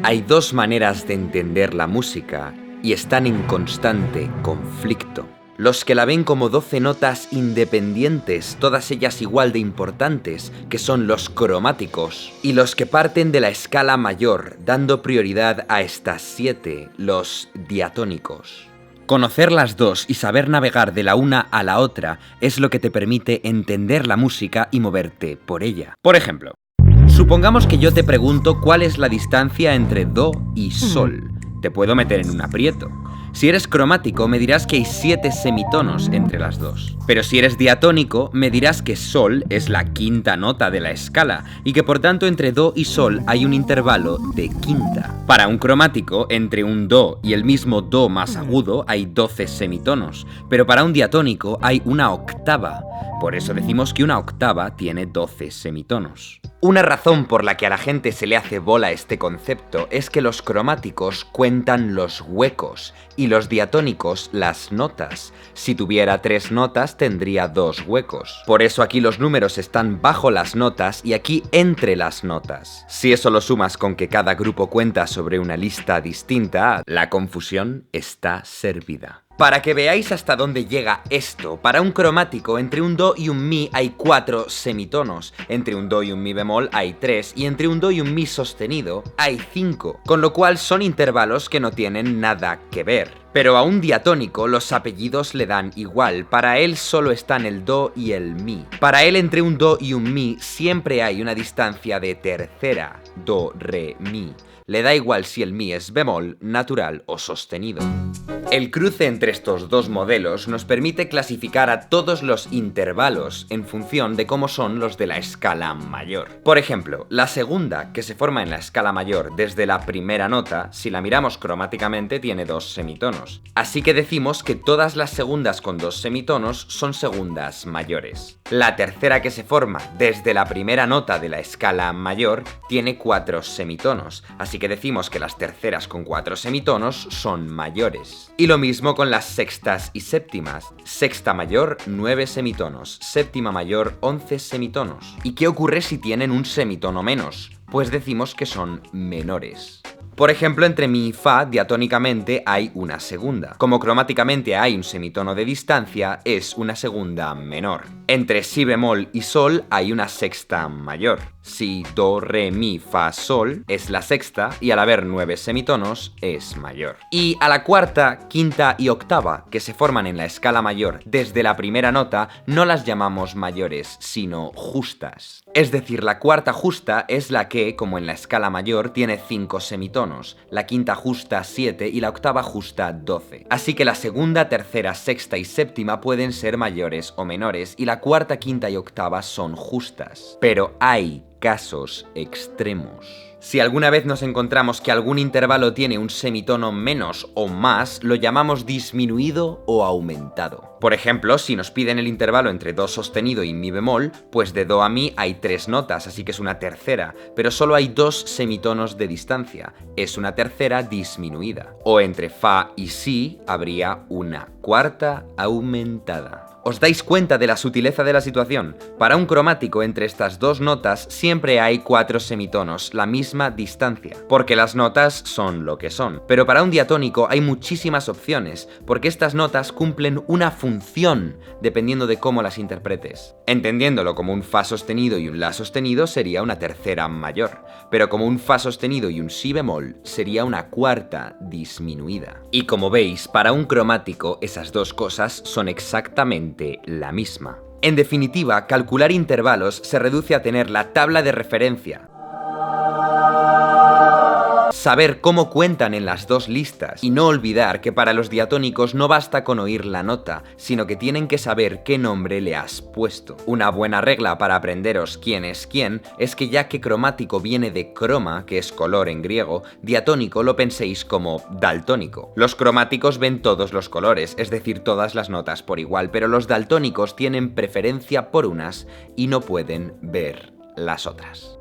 Hay dos maneras de entender la música y están en constante conflicto. Los que la ven como 12 notas independientes, todas ellas igual de importantes, que son los cromáticos, y los que parten de la escala mayor, dando prioridad a estas 7, los diatónicos. Conocer las dos y saber navegar de la una a la otra es lo que te permite entender la música y moverte por ella. Por ejemplo, supongamos que yo te pregunto cuál es la distancia entre do y sol. Te puedo meter en un aprieto. Si eres cromático, me dirás que hay 7 semitonos entre las dos. Pero si eres diatónico, me dirás que sol es la quinta nota de la escala y que por tanto entre do y sol hay un intervalo de quinta. Para un cromático, entre un do y el mismo do más agudo hay 12 semitonos, pero para un diatónico hay una octava. Por eso decimos que una octava tiene 12 semitonos. Una razón por la que a la gente se le hace bola este concepto es que los cromáticos cuentan los huecos y los diatónicos las notas. Si tuviera 3 notas tendría 2 huecos. Por eso aquí los números están bajo las notas y aquí entre las notas. Si eso lo sumas con que cada grupo cuenta sobre una lista distinta, la confusión está servida. Para que veáis hasta dónde llega esto, para un cromático entre un do y un mi hay 4 semitonos, entre un do y un mi bemol hay 3 y entre un do y un mi sostenido hay 5, con lo cual son intervalos que no tienen nada que ver. Pero a un diatónico los apellidos le dan igual, para él solo están el do y el mi. Para él entre un do y un mi siempre hay una distancia de tercera, do, re, mi. Le da igual si el mi es bemol, natural o sostenido. El cruce entre estos dos modelos nos permite clasificar a todos los intervalos en función de cómo son los de la escala mayor. Por ejemplo, la segunda, que se forma en la escala mayor desde la primera nota, si la miramos cromáticamente tiene 2 semitonos. Así que decimos que todas las segundas con 2 semitonos son segundas mayores. La tercera, que se forma desde la primera nota de la escala mayor, tiene 4 semitonos, así que decimos que las terceras con 4 semitonos son mayores. Y lo mismo con las sextas y séptimas. Sexta mayor, 9 semitonos. Séptima mayor, 11 semitonos. ¿Y qué ocurre si tienen un semitono menos? Pues decimos que son menores. Por ejemplo, entre mi y fa, diatónicamente, hay una segunda. Como cromáticamente hay un semitono de distancia, es una segunda menor. Entre si bemol y sol hay una sexta mayor. Si do, re, mi, fa, sol es la sexta y al haber 9 semitonos es mayor. Y a la cuarta, quinta y octava, que se forman en la escala mayor desde la primera nota, no las llamamos mayores, sino justas. Es decir, la cuarta justa es la que, como en la escala mayor, tiene 5 semitonos, la quinta justa 7 y la octava justa 12. Así que la segunda, tercera, sexta y séptima pueden ser mayores o menores y la cuarta, quinta y octava son justas. Pero hay casos extremos. Si alguna vez nos encontramos que algún intervalo tiene un semitono menos o más, lo llamamos disminuido o aumentado. Por ejemplo, si nos piden el intervalo entre do sostenido y mi bemol, pues de do a mi hay 3 notas, así que es una tercera, pero solo hay 2 semitonos de distancia, es una tercera disminuida. O entre fa y si habría una cuarta aumentada. ¿Os dais cuenta de la sutileza de la situación? Para un cromático entre estas dos notas siempre hay 4 semitonos, la misma distancia, porque las notas son lo que son. Pero para un diatónico hay muchísimas opciones, porque estas notas cumplen una función, dependiendo de cómo las interpretes. Entendiéndolo como un fa sostenido y un la sostenido sería una tercera mayor, pero como un fa sostenido y un si bemol sería una cuarta disminuida. Y como veis, para un cromático esas dos cosas son exactamente la misma. En definitiva, calcular intervalos se reduce a tener la tabla de referencia, saber cómo cuentan en las dos listas y no olvidar que para los diatónicos no basta con oír la nota, sino que tienen que saber qué nombre le has puesto. Una buena regla para aprenderos quién es quién es que ya que cromático viene de croma, que es color en griego, diatónico lo penséis como daltónico. Los cromáticos ven todos los colores, es decir, todas las notas por igual, pero los daltónicos tienen preferencia por unas y no pueden ver las otras.